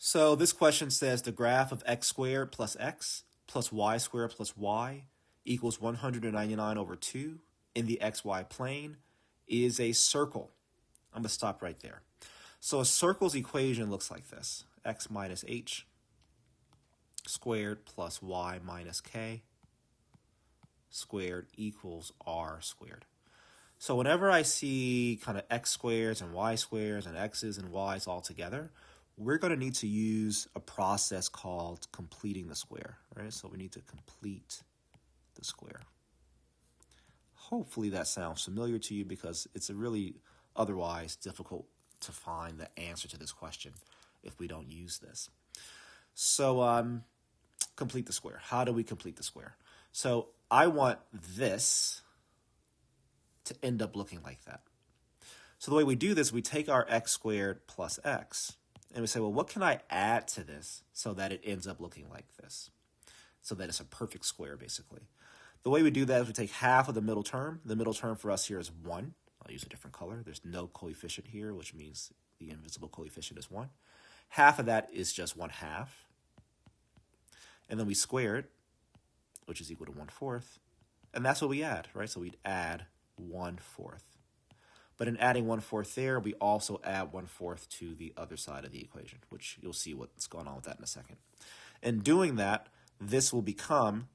So this question says the graph of x squared plus x plus y squared plus y equals 199 over 2 in the xy plane is a circle. I'm going to stop right there. So a circle's equation looks like this. X minus h squared plus y minus k squared equals r squared. So whenever I see kind of x squares and y squares and x's and y's all together, we're going to need to use a process called completing the square, right? So we need to complete the square. Hopefully that sounds familiar to you because it's a really otherwise difficult to find the answer to this question if we don't use this. So complete the square. How do we complete the square? So I want this to end up looking like that. So the way we do this, we take our x squared plus x, and we say, well, what can I add to this so that it ends up looking like this? So that it's a perfect square, basically. The way we do that is we take half of the middle term. The middle term for us here is 1. I'll use a different color. There's no coefficient here, which means the invisible coefficient is 1. Half of that is just 1/2. And then we square it, which is equal to 1/4. And that's what we add, right? So we'd add 1/4. But in adding 1/4 there, we also add 1/4 to the other side of the equation, which you'll see what's going on with that in a second. In doing that, this will become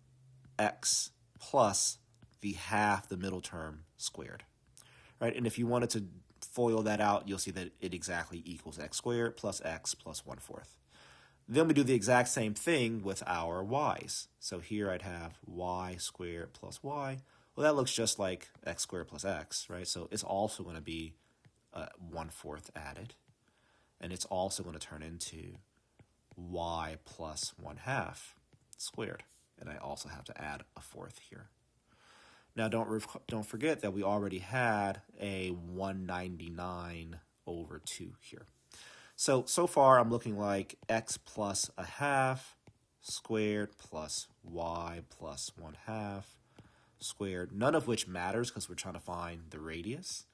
x plus the half the middle term squared, right? And if you wanted to FOIL that out, you'll see that it exactly equals x squared plus x plus 1/4. Then we do the exact same thing with our y's. So here I'd have y squared plus y. Well, that looks just like x squared plus x, right? So it's also going to be 1/4 added. And it's also going to turn into y plus 1/2 squared. And I also have to add a 4th here. Now, don't forget that we already had a 199 over 2 here. So far I'm looking like x plus 1/2 squared plus y plus 1/2 squared, none of which matters because we're trying to find the radius,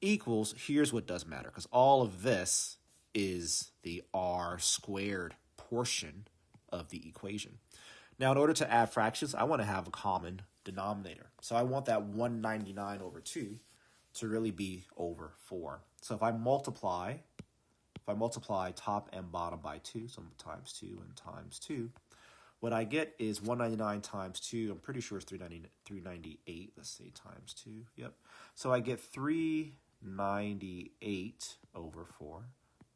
equals, here's what does matter, because all of this is the r squared portion of the equation. Now, in order to add fractions, I want to have a common denominator. So I want that 199 over 2 to really be over 4. So if I multiply top and bottom by 2, so times 2 and times 2, what I get is 199 times 2. I'm pretty sure it's 398. Let's say times 2. Yep. So I get 398 over 4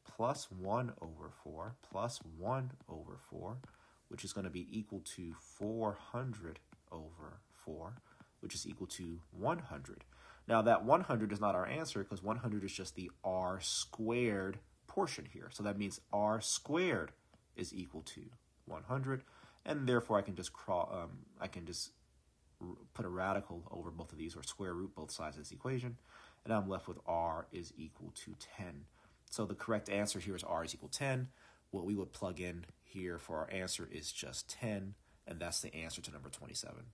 plus 1 over 4 plus 1 over 4, which is going to be equal to 400 over 4, which is equal to 100. Now, that 100 is not our answer because 100 is just the r squared portion here. So that means r squared is equal to 100, and therefore I can just put a radical over both of these, or square root both sides of this equation, and I'm left with r is equal to 10. So the correct answer here is r is equal to 10. What we would plug in here for our answer is just 10, and that's the answer to number 27.